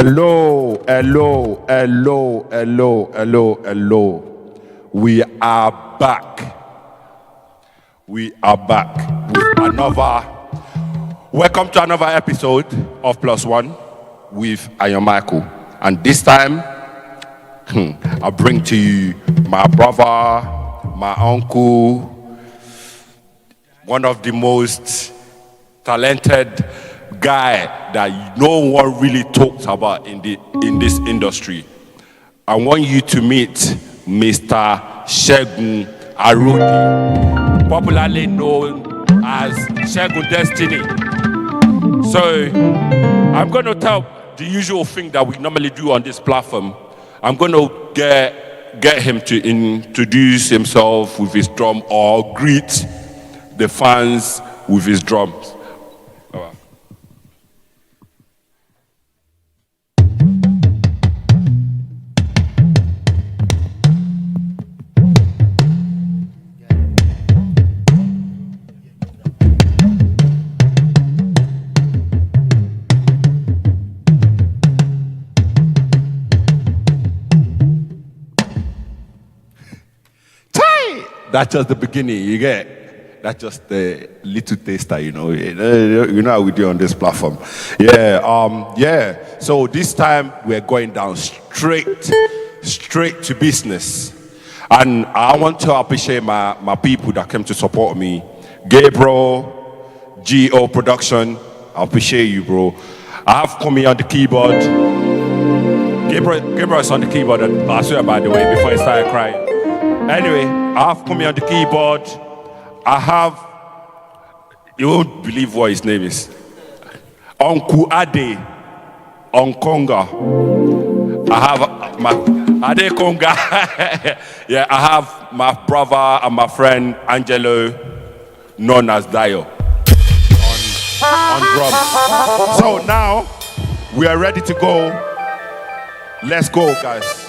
Hello, hello, hello, hello, hello, hello. We are back. We are back with another. Welcome to another episode of Plus One with Ayan Michael. And this time, I bring to you my brother, my uncle, one of the most talented guy that no one really talks about in this industry. I want you to meet Mr. Segun Arode, popularly known as Segun Destiny. So I'm going to tell the usual thing that we normally do on this platform. I'm going to get him to introduce himself with his drum or greet the fans with his drums. That's just the beginning, you get. That's just the little taster, you know. You know how we do on this platform. Yeah. So this time we're going down straight to business. And I want to appreciate my people that came to support me. Gabriel, GO Production, I appreciate you, bro. I have Komi on the keyboard. Gabriel is on the keyboard, I swear, by the way, before I started crying. Anyway, I have Komi on the keyboard. I have, you won't believe what his name is. Uncle Ade on Conga. I have my Ade Conga. Yeah, I have my brother and my friend Angelo, known as Dio, on drums. So now we are ready to go. Let's go, guys.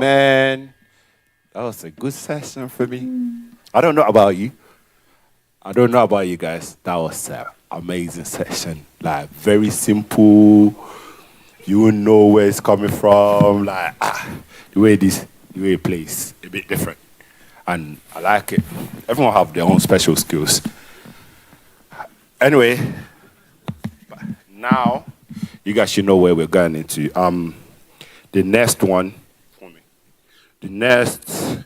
Man, that was a good session for me. I don't know about you. I don't know about you guys. That was an amazing session. Like, very simple. You won't know where it's coming from. Like, the way it plays, a bit different. And I like it. Everyone have their own special skills. Anyway, now you guys should know where we're going into. The next one, the next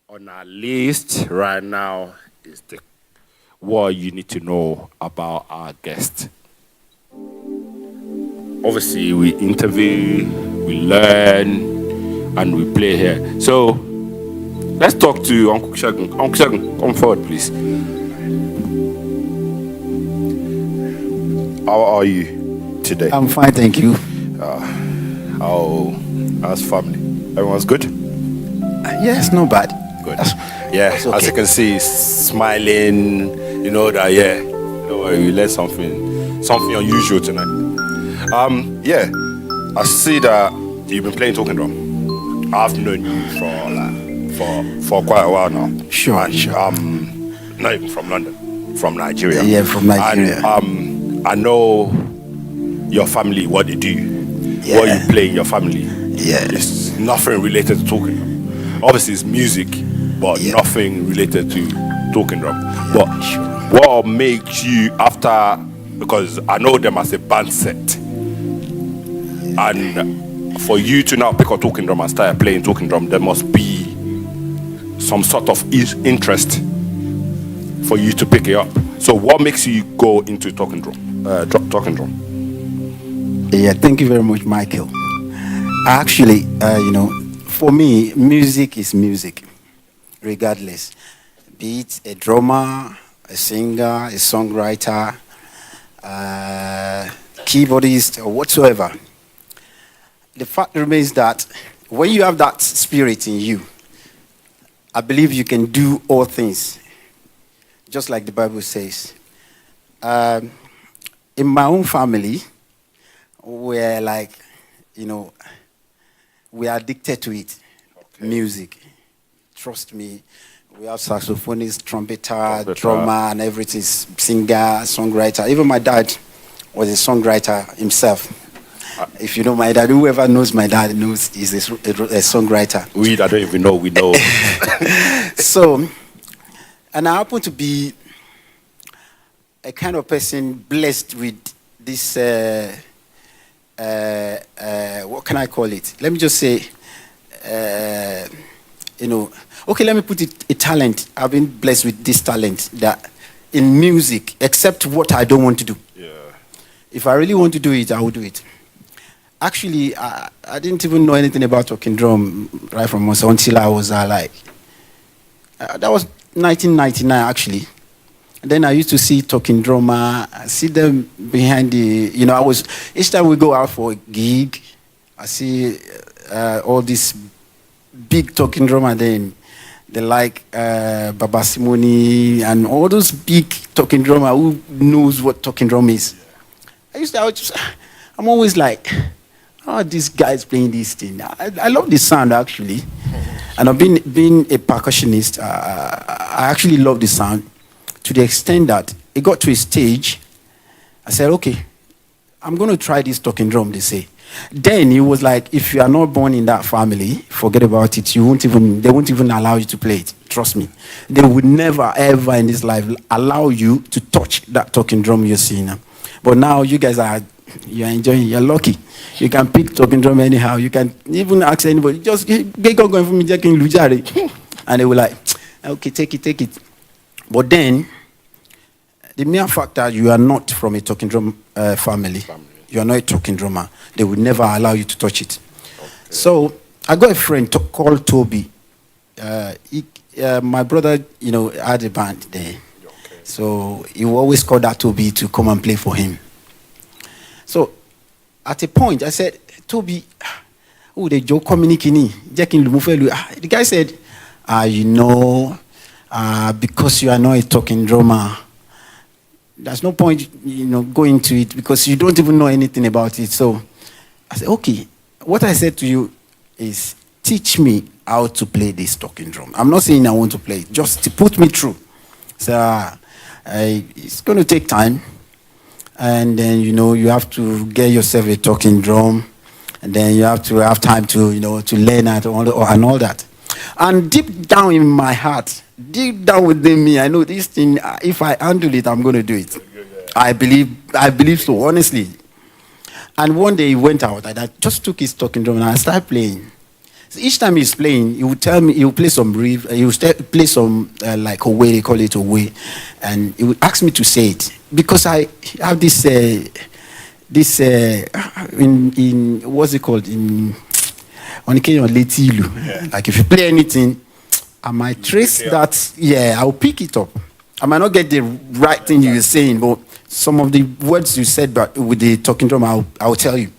on our list right now is what you need to know about our guest. Obviously, we interview, we learn, and we play here. So let's talk to Uncle Segun. Uncle Segun, come forward, please. How are you today? I'm fine, thank you. How's family? Everyone's good? Yes, not bad. Good. That's okay. As you can see, he's smiling. You know that, yeah. Don't worry, we learned something unusual tonight. I see that you've been playing talking drum. I've known you for quite a while now. Sure. Not even from London, from Nigeria. Yeah, from Nigeria. And I know your family, what they do, what you play in your family. Yeah. It's nothing related to talking drum. Obviously, it's music, but nothing related to talking drum. But what makes you because I know them as a band set, and for you to now pick up talking drum and start playing talking drum, there must be some sort of interest for you to pick it up. So what makes you go into talking drum? Yeah, thank you very much, Michael. Actually, for me, music is music, regardless. Be it a drummer, a singer, a songwriter, keyboardist, or whatsoever. The fact remains that when you have that spirit in you, I believe you can do all things, just like the Bible says. In my own family, we're like, we are addicted to it. Okay. Music. Trust me. We have saxophonists, trumpeter, drummer, and everything, singer, songwriter. Even my dad was a songwriter himself. If you know my dad, whoever knows my dad knows he's a songwriter. I don't even know, we know. So, and I happen to be a kind of person blessed with this, what can I call it? Let me just say, okay, let me put it, a talent. I've been blessed with this talent that in music, except what I don't want to do. Yeah. If I really want to do it, I will do it. Actually, I didn't even know anything about talking drum right from once until I was that was 1999 actually. And then I used to see talking drummer, I see them behind each time we go out for a gig, I see all these big talking drummer then. They like Baba Simoni and all those big talking drummer who knows what talking drum is. I'm always like, oh, this guy's playing this thing. I love the sound actually. And I've been a percussionist. I actually love the sound to the extent that it got to a stage. I said, okay, I'm going to try this talking drum, they say. Then it was like, if you are not born in that family, forget about it. They won't even allow you to play it. Trust me. They would never, ever in this life allow you to touch that talking drum you're seeing now. But now you guys you're enjoying, you're lucky. You can pick talking drum anyhow. You can even ask anybody, just get on going for me, and they were like, okay, take it. But then, the mere fact that you are not from a talking drum family, you are not a talking drummer, they would never allow you to touch it. Okay. So I got a friend called Toby. My brother, had a band there. Okay. So he would always call that Toby to come and play for him. So at a point, I said, Toby, the joke communicating. The guy said, because you are not a talking drummer, there's no point, going to it because you don't even know anything about it. So I said, okay, what I said to you is teach me how to play this talking drum. I'm not saying I want to play it, just to put me through. So it's going to take time. And then, you have to get yourself a talking drum. And then you have to have time to, to learn it and all that. And deep down in my heart, deep down within me, I know this thing, if I handle it, I'm going to do it. I believe so, honestly. And one day he went out, and I just took his talking drum and I started playing. So each time he's playing, he would tell me, he would play some riff, he would play some, like Owe, they call it Owe, and he would ask me to say it. Because I have this, in what's it called? On occasion, letilu. Like if you play anything, I might trace that, I'll pick it up. I might not get the right thing you're saying, but some of the words you said with the talking drum, I'll tell you.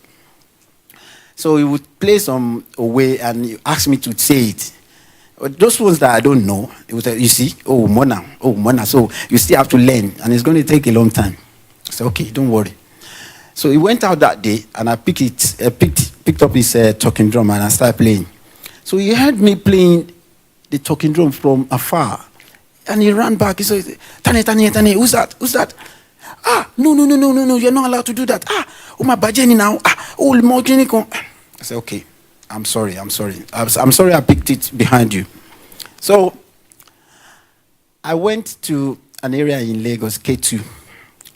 So he would play some away and he asked me to say it. Those ones that I don't know, it was you see, Mona. So you still have to learn, and it's going to take a long time. I said, okay, don't worry. So he went out that day, and I picked up his talking drum, and I started playing. So he heard me playing the talking drum from afar, and he ran back. He said, Tane, who's that? No, you're not allowed to do that. My bajeni now. I said, okay, I'm sorry. I'm sorry I picked it behind you. So I went to an area in Lagos, K2.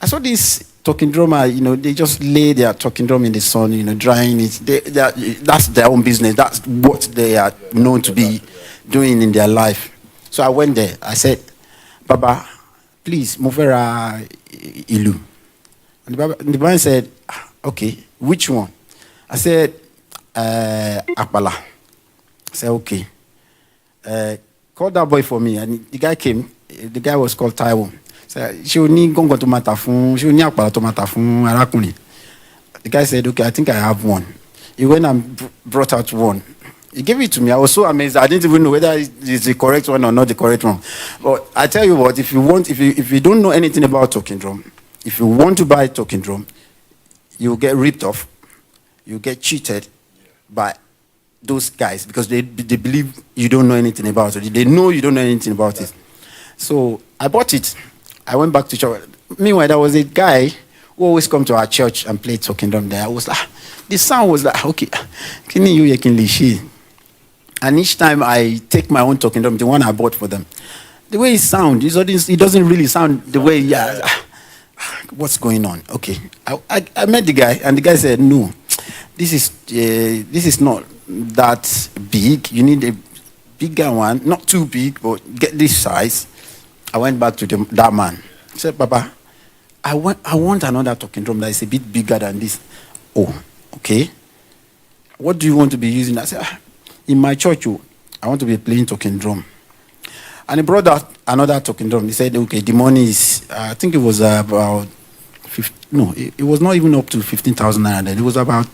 I saw this talking drummer, they just lay their talking drum in the sun, drying it. That's their own business. That's what they are known to be doing in their life. So I went there. I said, Baba, please, Movera Ilu. And the man said, okay, which one? I said, Akbala. I said, okay. Call that boy for me. And the guy came. The guy was called Taiwo. Said, she need gongo to matafun. She need Akbala to matafun. Arakuni. The guy said, okay, I think I have one. He went and brought out one. He gave it to me. I was so amazed. I didn't even know whether it's the correct one or not the correct one. But I tell you what, if you don't know anything about talking drum, if you want to buy a talking drum, you'll get ripped off. You'll get cheated by those guys because they believe you don't know anything about it. They know you don't know anything about it. So I bought it. I went back to church. Meanwhile, there was a guy who always come to our church and play talking drum there. I was like, the sound was like, okay, can you can lishi? And each time I take my own talking drum, the one I bought for them, the way it sounds, it doesn't really sound the way, what's going on? Okay. I met the guy, and the guy said, no, this is not that big. You need a bigger one, not too big, but get this size. I went back to that man. I said, Papa, I want another talking drum that is a bit bigger than this. Oh, okay. What do you want to be using? I said, in my church, I want to be playing talking drum. And he brought out another talking drum. He said, okay, the money is, I think it was about, it was not even up to 15,000 naira then. It was about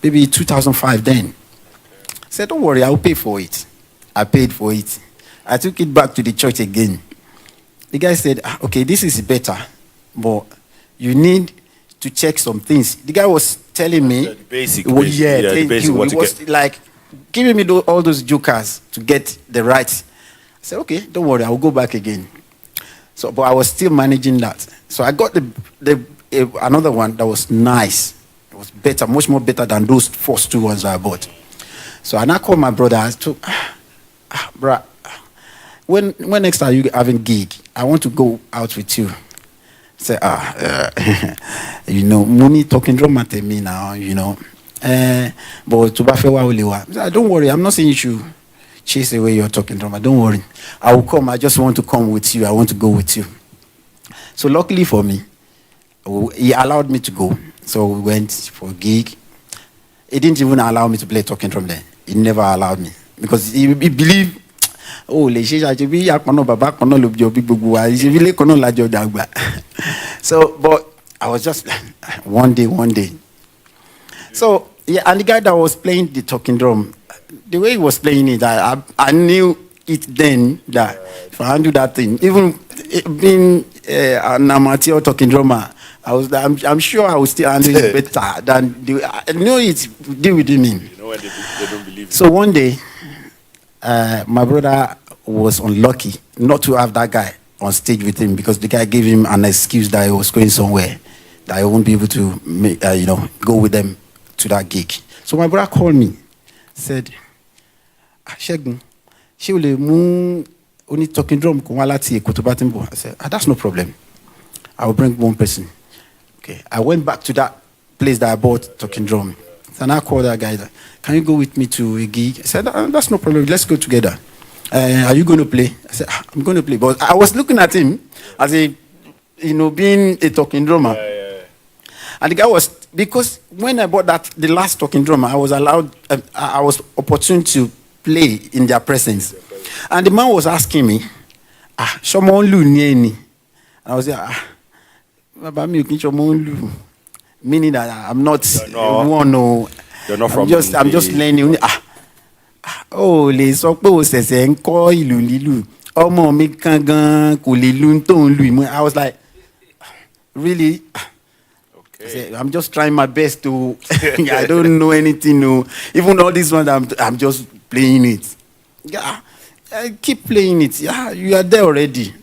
maybe 2005 then. I said, don't worry, I'll pay for it. I paid for it. I took it back to the church again. The guy said, okay, this is better, but you need to check some things. The guy was telling me, the basic, thank you. It was like giving me all those jokers to get the right. I said, okay, don't worry, I'll go back again. So, but I was still managing that. So I got another one that was nice. It was better, much more better than those first two ones I bought. So I now called my brother. I told, bruh, when next are you having gig? I want to go out with you. Say, money talking drum at me now, but to Bafewa, don't worry, I'm not saying you should chase away your talking drum. Don't worry. I will come. I just want to come with you. I want to go with you. So luckily for me, he allowed me to go. So we went for a gig. He didn't even allow me to play talking drum there. He never allowed me. Because he believed, so, but I was just one day. So, yeah, and the guy that was playing the talking drum, the way he was playing it, I knew it then that if I handle that thing, even being an amateur talking drummer, I'm sure I will still handle it better than I know it's deal with him. You know when they don't believe it. So one day, my brother was unlucky not to have that guy on stage with him because the guy gave him an excuse that he was going somewhere, that he won't be able to go with them to that gig. So my brother called me, said, Segun, she will only talking drum. I said, that's no problem. I will bring one person. Okay. I went back to that place that I bought talking drum. And I called that guy, can you go with me to a gig? I said, that's no problem. Let's go together. Are you going to play? I said, I'm going to play. But I was looking at him as being a talking drummer. Yeah. And the guy was, because when I bought the last talking drummer, I was opportune to play in their presence. And the man was asking me, someone lu ni. I was like, meaning that I'm not one. You're not I'm just learning. Le sọ pé o ṣẹ̀ṣẹ̀ ń kọ́ ìlù lílù. Ọmọ mi kan gan kò lè lu tó ń lu. I was like, really? Okay. I'm just trying my best to. I don't know anything. No. Even all these ones, I'm just playing it. Yeah, keep playing it. Yeah, you are there already.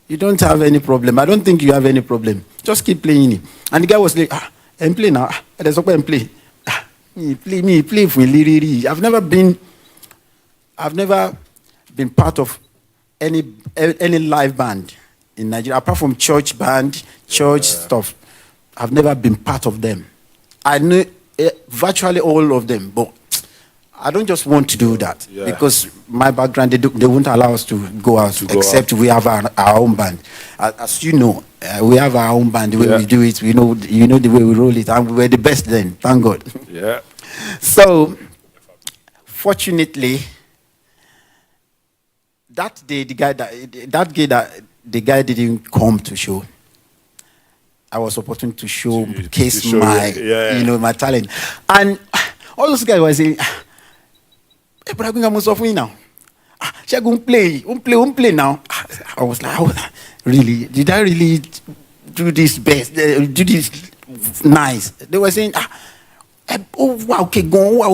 You don't have any problem. I don't think you have any problem. Just keep playing it. And the guy was like, and play now. There's okay and play. Play for Liri. I've never been part of any live band in Nigeria, apart from church band, stuff. I've never been part of them. I know virtually all of them, but I don't just want to do that because my background, they won't allow us to go out except we have our own band. As you know, we have our own band. The way we do it, you know the way we roll it, and we were the best then. Thank God. Yeah. So, fortunately, that day the guy didn't come to show. I was opportune to showcase my talent, and all those guys were saying, "Hey, but I'm going to now. Segun play now." I was like, really? Did I really do this best? Do this nice? They were saying, okay, go.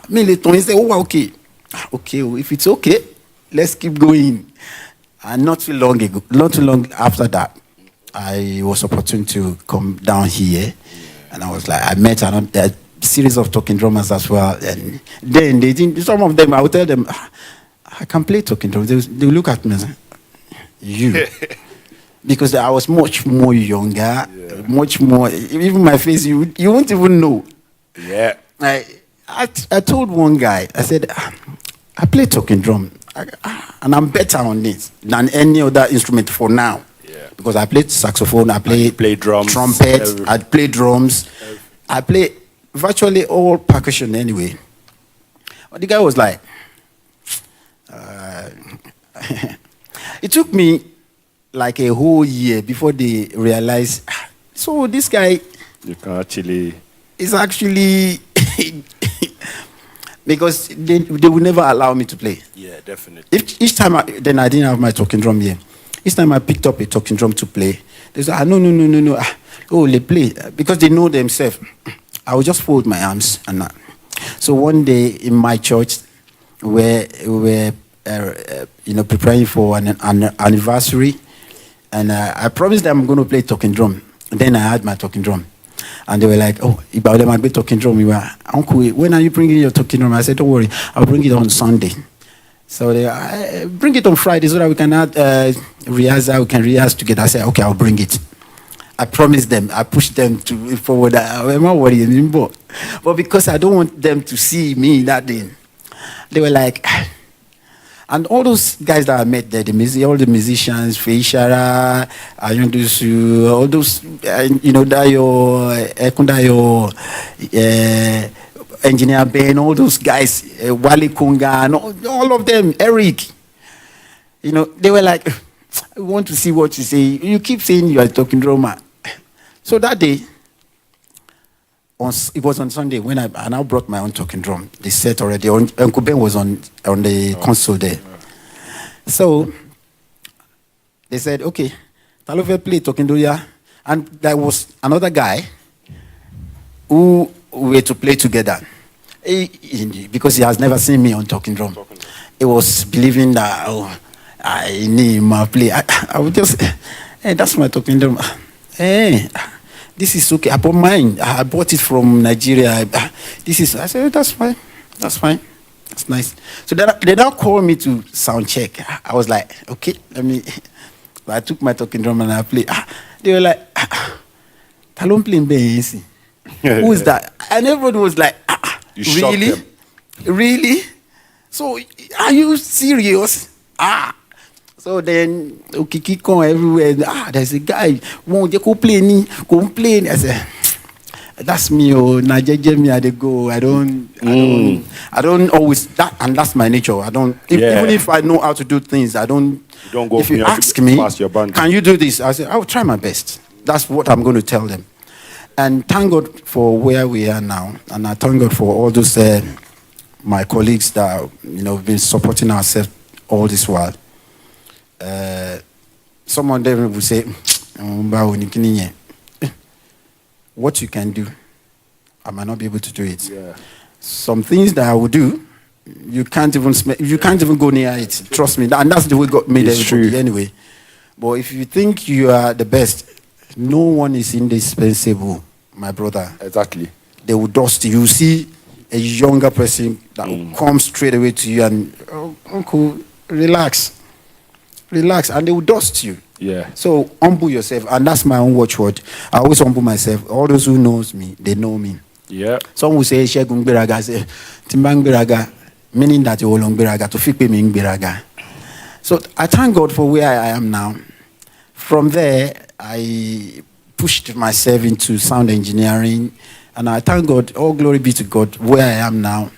Me later say, okay. Okay, if it's okay, let's keep going. And not too long after that, I was opportune to come down here, and I was like, I met a series of talking drummers as well. And then some of them, I would tell them, I can play talking drums. They would look at me and say, you. Because I was much more younger, much more, even my face, you won't even know. Yeah. I told one guy, I said, I play talking drum, and I'm better on it than any other instrument for now. Yeah. Because I played saxophone, I play drums, trumpet, I play drums, I play virtually all percussion anyway. But the guy was like, it took me like a whole year before they realized, so this guy is actually because they would never allow me to play. Yeah, definitely. Each time then I didn't have my talking drum here. Each time I picked up a talking drum to play, they said, no. They play. Because they know themselves. I would just fold my arms and that. So one day in my church, where we were preparing for an anniversary, and I promised them I'm going to play talking drum. And then I had my talking drum. And they were like, about them, I'd be talking drum. We were, Uncle, when are you bringing your talking drum? I said, don't worry, I'll bring it on Sunday. So they bring it on Friday so that we can add rehearsal, we can rehearse together. I said, okay, I'll bring it. I promised them, I pushed them to forward. I'm not worried anymore. But because I don't want them to see me that day, they were like, and all those guys that I met there, all the musicians, Feishara, Ayan, all those, Dayo, Ekundayo, Engineer Ben, all those guys, Wale Kunga, and all of them, Eric, they were like, I want to see what you say. You keep saying you are talking drama. So that day, it was on Sunday when I now brought my own talking drum. They set already. Uncle Ben was on the console there. So they said, okay, Talofe play talking drum. And that was another guy who we were to play together. Because he has never seen me on talking drum. He was believing that, oh, I need my play. I would just, hey, that's my talking drum. Hey, this is okay. I bought mine. I bought it from Nigeria. This is, I said, that's fine. That's fine. That's nice. So they now called me to sound check. I was like, okay, let me. I took my talking drum and I played. They were like, Talon playing bass. Who is that? And everyone was like, You shocked really? them. Really? So, are you serious? So then, Okiki come everywhere. There's a guy. Won't you go play? Go play. I said, that's me. Oh, na djembe I dey go. I don't always that, and that's my nature. I don't. Even if I know how to do things, I don't. You don't go. If you ask me, pass your band. can you do this? I say, I will try my best. That's what I'm going to tell them. And thank God for where we are now, and I thank God for all those my colleagues that have been supporting ourselves all this while. Some of them will say, what you can do, I might not be able to do it. Yeah. Some things that I will do, you can't even go near it. Trust me, and that's the way God made everybody anyway. But if you think you are the best, no one is indispensable, my brother. Exactly. They will dust you. You see a younger person that will come straight away to you and, oh, uncle, relax, and they will dust you. Yeah. So humble yourself, and that's my own watchword. I always humble myself. All those who knows me, they know me. Yeah. Some will say Segun Gberaga, say Timbang Gberaga, meaning that you will long Gberaga to fit me Gberaga. So I thank God for where I am now. From there, I pushed myself into sound engineering, and I thank God. All glory be to God where I am now.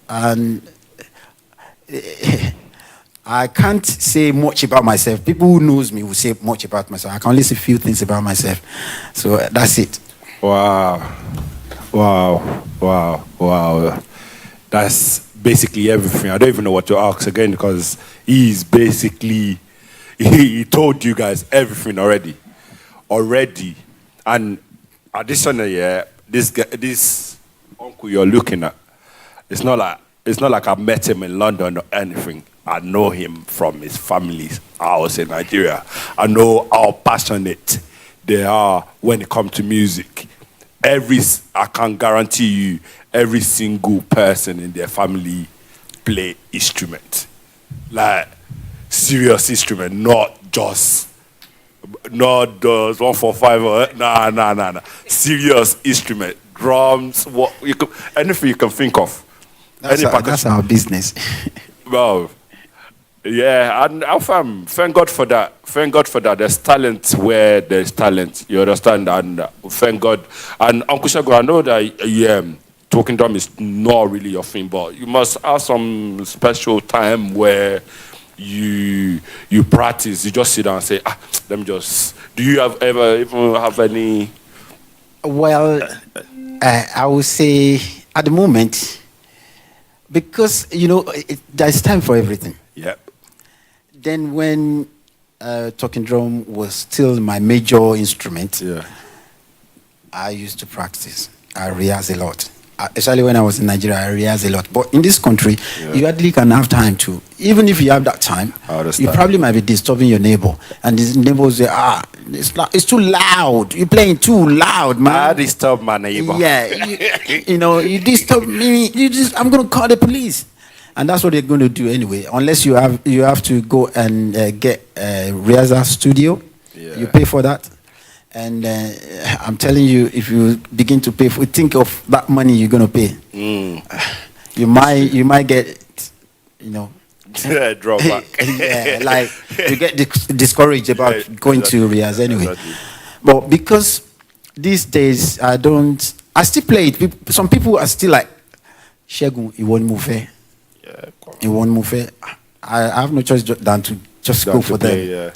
And I can't say much about myself. People who knows me will say much about myself. I can only say a few things about myself. So that's it. Wow. That's basically everything. I don't even know what to ask again because he's basically, he told you guys everything already. And additionally, this uncle you're looking at, it's not like I met him in London or anything. I know him from his family's house in Nigeria. I know how passionate they are when it comes to music. I can guarantee you, every single person in their family play instrument. Like, serious instrument, not those 145 or nah. Serious instrument, drums, anything you can think of. That's our business. Well, yeah, and thank God for that. Thank God for that. There's talent where there's talent. You understand? And thank God. And Uncle Segun, I know that talking drum is not really your thing, but you must have some special time where you practice. You just sit down and say, let me just. Do you ever even have any? Well, I would say at the moment, because there's time for everything. Yep. Then when talking drum was still my major instrument, I used to practice. I rehearse a lot. Especially when I was in Nigeria, I rehearse a lot. But in this country, you hardly can have time to. Even if you have that time, you probably might be disturbing your neighbor. And his neighbor say, it's too loud. You're playing too loud, man. I disturb my neighbor. Yeah. You disturb me. I'm going to call the police. And that's what they're going to do anyway. Unless you have to go and get a rehearsal studio. Yeah. You pay for that. And I'm telling you, if you begin to pay think of that money you're going to pay. You might get, drawback. Yeah, like you get discouraged about going to rehearse anyway. Exactly. But because these days I still play it. Some people are still like, Segun, you won't move here. You won't move here. I have no choice than to just go for them,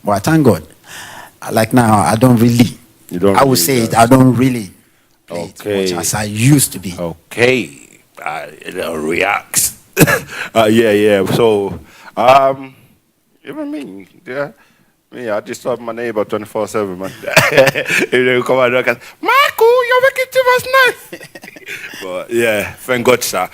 But I thank God. Like now, I don't really. I would say it. I don't really play it much as I used to be. Okay, it reacts. Yeah. So, even me, Me, I disturb my neighbor 24/7, man. They come out and Michael, you're making too much noise. But yeah, thank God, sir.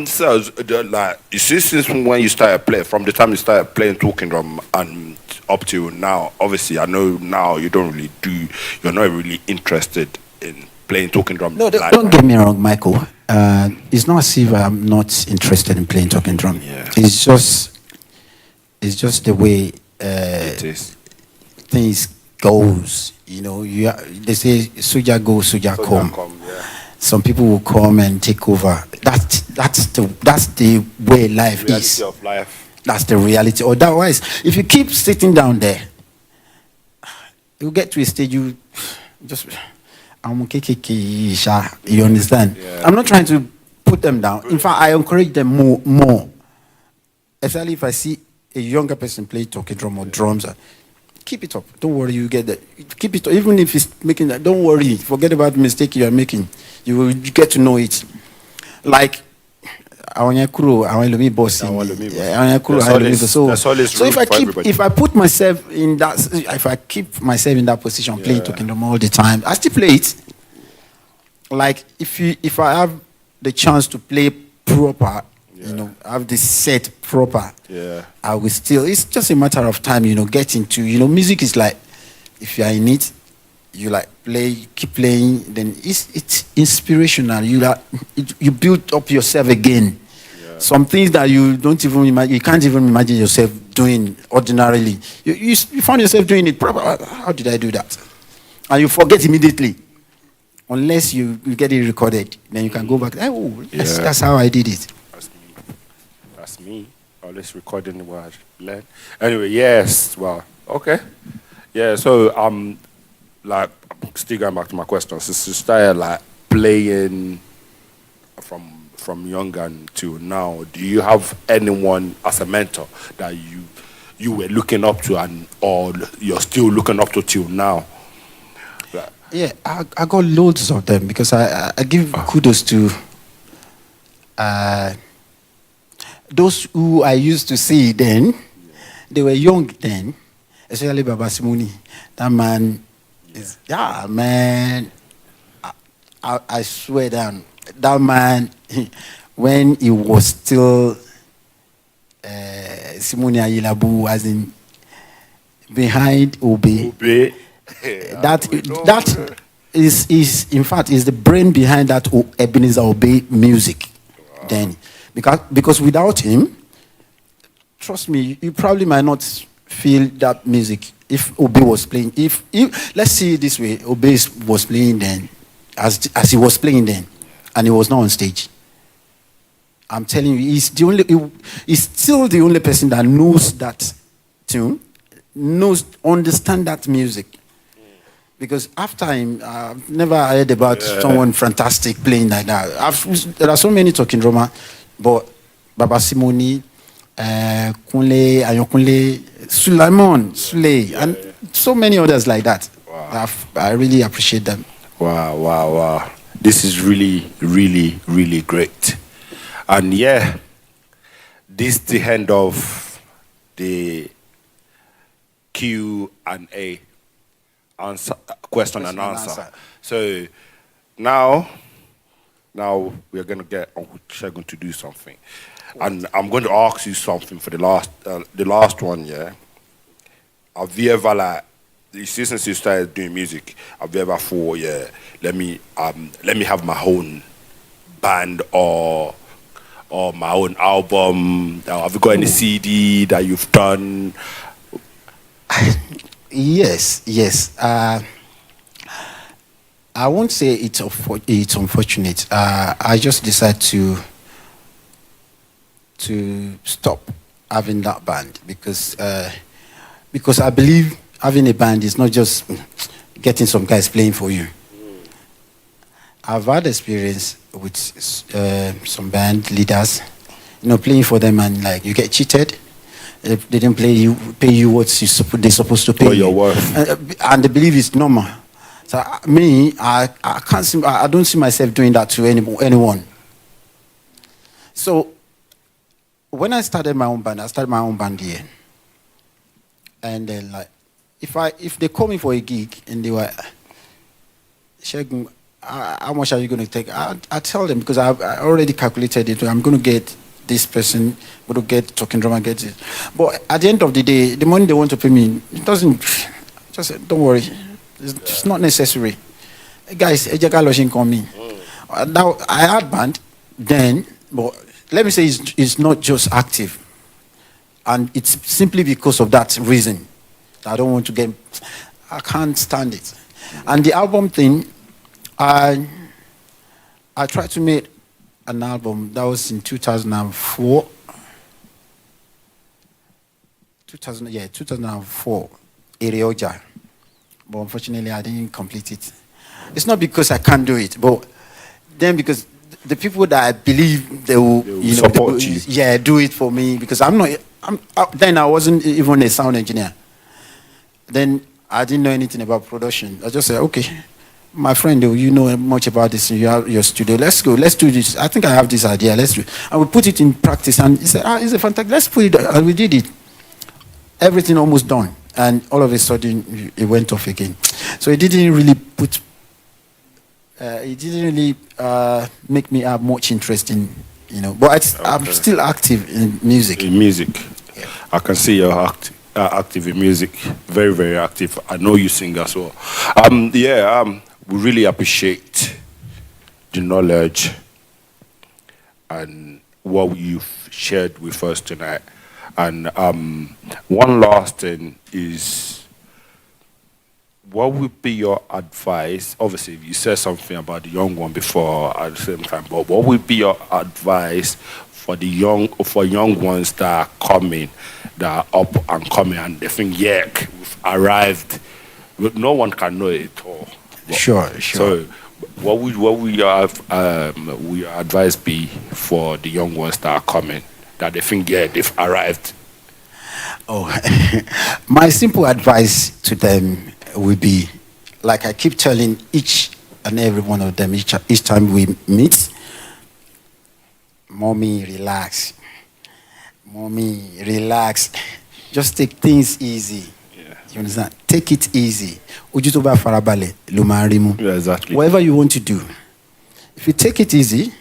So like, you see, since when you started playing, from the time you started playing talking drum and up to now, obviously, I know now you're not really interested in playing talking drum. No, don't get me wrong, Michael. It's not as if I'm not interested in playing talking drum. Yeah. It's just the way It is. things goes. You know, they say soldier go, soldier come. Yeah. Some people will come and take over. That's the way life Reality is. of life. That's the reality. Otherwise, if you keep sitting down there, you get to a stage you just I'm KKK, sha. You understand? Yeah. I'm not trying to put them down. In fact, I encourage them more. Especially if I see a younger person play talking drum or drums. Keep it up. Don't worry, you get that. Keep it up. Even if it's making that, don't worry. Forget about the mistake you are making. You will get to know it. Like so if I keep myself in that position, playing talking drum all the time, I still play it. Like if I have the chance to play proper, you know, have this set proper, I will still. It's just a matter of time, you know, get into, you know, music is like, if you are in it, you like play, keep playing, then it's inspirational. You build up yourself again. Some things that you don't even imagine, you can't even imagine yourself doing ordinarily. You find yourself doing it proper. How did I do that? And you forget immediately. Unless you get it recorded, then you can go back. Oh, that's how I did it. That's me. Always recording what I learned. Anyway, yes. Well, okay. Yeah. So like, still going back to my question. Since you started like playing from young until now, do you have anyone as a mentor that you were looking up to, or you're still looking up to till now? Yeah, I got loads of them, because I give kudos to those who I used to see then. They were young then, especially Baba Simoni. That man is, man. I swear down. That man, when he was still Simoni Ayilabu, as in behind Obe. That is in fact is the brain behind that Ebenezer Obey music. Wow. Then because without him, trust me, you probably might not feel that music if Obey was playing. If let's see it this way, Obey was playing then, as he was playing then, and he was not on stage. I'm telling you, he's still the only person that knows that tune, understand that music. Because after him, I've never heard about someone fantastic playing like that. There are so many talking drummer, but Baba Simoni, Kunle, Ayokunle, Sulaiman, Sule, and so many others like that. Wow. I really appreciate them. Wow. This is really, really, really great. And yeah, this is the end of the Q&A. Question and answer. So now we're going to get Uncle Segun to do something. And I'm going to ask you something for the last one, yeah? Have you ever, like, since you started doing music, have you ever thought, yeah, let me have my own band or my own album? Have you got any CD that you've done? Yes. I won't say it's unfortunate. I just decided to stop having that band because I believe having a band is not just getting some guys playing for you. I've had experience with some band leaders, playing for them, and like you get cheated. They didn't pay you what they're supposed to pay you. Your worth. And they believe it's normal. So me, I don't see myself doing that to anyone. So when I started my own band, here. And then like if they call me for a gig and they were, Segun, how much are you going to take? I tell them, because I already calculated it. I'm going to get this person, going to get talking drum and get it. But at the end of the day, the money they want to pay me, it doesn't. Just don't worry, it's not necessary. Guys, Ejaka call me. Now I had band then, but let me say it's not just active, and it's simply because of that reason. I don't want to get. I can't stand it. And the album thing, I tried to make an album that was in 2004. 2004, Erioja. But unfortunately, I didn't complete it. It's not because I can't do it, but then because the people that I believe they will support you. Yeah, do it for me, because then I wasn't even a sound engineer. Then I didn't know anything about production. I just said, okay, my friend, you know much about this. You have your studio. Let's go. Let's do this. I think I have this idea. Let's do it. And we put it in practice. And he said, it's a fantastic. Let's put it. And we did it. Everything almost done. And all of a sudden, it went off again. So it didn't really make me have much interest in, But I'm still active in music. In music, Yeah. I can see you're active in music. Very, very active. I know you sing as well. We really appreciate the knowledge and what you've shared with us tonight. And one last thing is, what would be your advice? Obviously, you said something about the young one before at the same time, but what would be your advice for the young ones that are coming, that are up and coming, and they think, yeah, we've arrived? No one can know it all. Sure. So, what would your advice be for the young ones that are coming, that they think, yeah, they've arrived? Oh, my simple advice to them would be, like I keep telling each and every one of them each time we meet, mommy, relax. Mommy, relax. Just take things easy. Yeah. You understand? Take it easy. Ujitoba farabale, lumarimu. Yeah, exactly. Whatever you want to do, if you take it easy,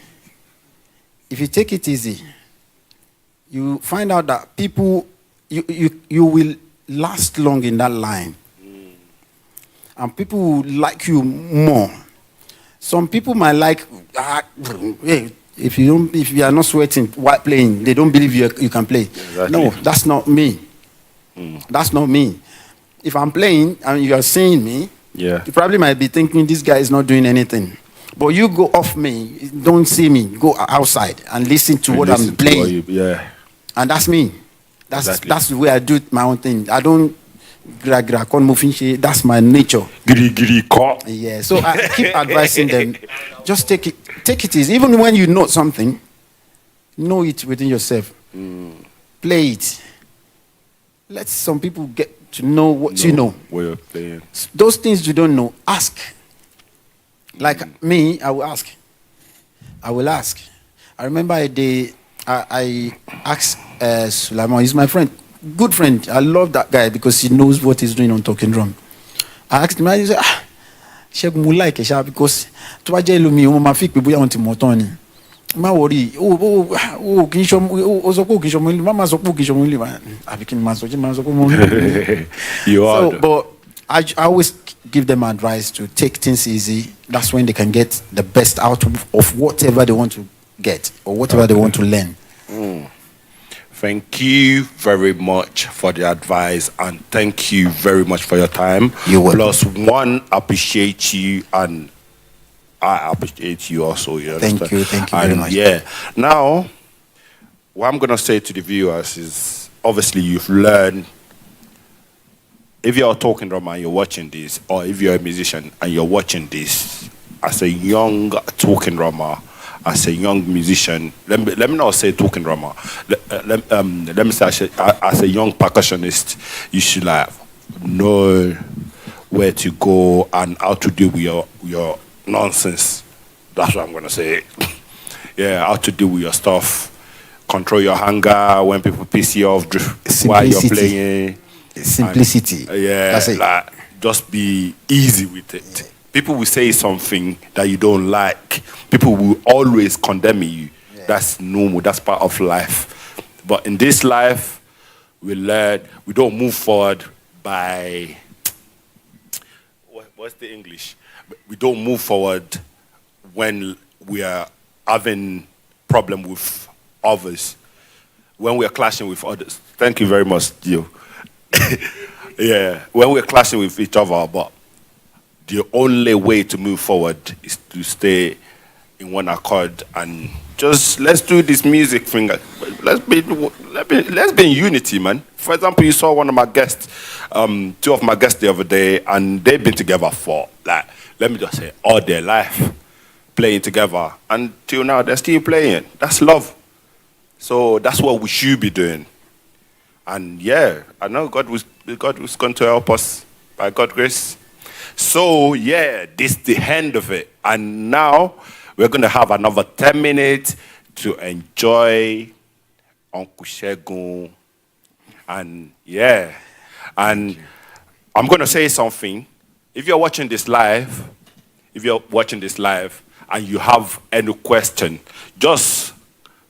you find out that people, you will last long in that line. And people will like you more. Some people might like, hey, if you are not sweating while playing, they don't believe you can play. Exactly. No, that's not me. That's not me. If I'm playing and you are seeing me, Yeah. you probably might be thinking this guy is not doing anything. But you go off me, don't see me, go outside and listen to what I'm playing. Yeah. And that's me. Exactly. That's the way I do my own thing. I don't that's my nature. Giri caught. Yeah. So I keep advising them, just take it easy. Even when you know something, know it within yourself. Play it. Let some people get to know what you know. Where you're playing. Those things you don't know, ask. Like me, I will ask. I remember a day I asked Sulaiman, he's my friend, good friend. I love that guy because he knows what he's doing on talking drum. I asked him, he said, Segun, mo like it, because to waje lumi o ma fi pe boya on ti mo tan ni. Ma worry, kin so o so ko kin so mo ile, mama so ko kin so mo ile ba. Abi kin ma so ko mo. You are. So, but I always give them advice to take things easy. That's when they can get the best out of whatever they want to get or whatever they want to learn. Thank you very much for the advice, and thank you very much for your time. You're welcome. Plus one, appreciate you, and I appreciate you also. You Thank understand? you very much. Yeah. Now, what I'm gonna say to the viewers is, obviously, you've learned. If you're a talking drummer and you're watching this, or if you're a musician and you're watching this, as a young talking drummer, as a young musician, let me not say talking drummer. Let me say as a young percussionist, you should know where to go and how to deal with your nonsense. That's what I'm gonna say. Yeah, how to deal with your stuff. Control your hunger when people piss you off while you're playing. Simplicity. Yeah, That's it. like just be easy with it. People will say something that you don't like. People will always condemn you. That's normal. That's part of life. But in this life, we learn. We don't move forward by what's the English? We don't move forward when we are having problem with others. When we are clashing with others. Thank you very much, Gio. Yeah, when we're clashing with each other, but the only way to move forward is to stay in one accord and just let's do this music thing. Let's be in unity, man. For example, you saw one of my guests, two of my guests the other day, and they've been together for like, let me just say, all their life, playing together, and till now they're still playing. That's love. So that's what we should be doing. And yeah, I know God was going to help us by God's grace. So yeah, this is the end of it. And now we're going to have another 10 minutes to enjoy Uncle Segun. And yeah, and I'm going to say something. If you're watching this live, and you have any question, just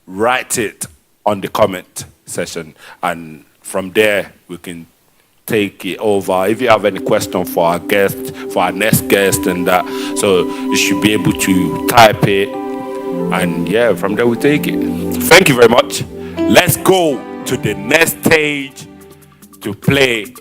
write it on the comment section, and from there we can take it over. If you have any question for our guest, for our next guest, and that, so you should be able to type it, and yeah, from there we take it. Thank you very much. Let's go to the next stage to play.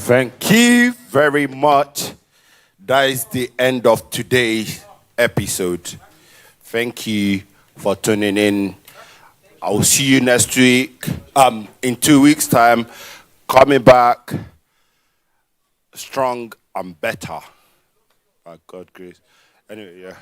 Thank you very much. That is the end of today's episode. Thank you for tuning in. I'll see you next week. In 2 weeks' time, coming back strong and better. By God's grace. Anyway, yeah.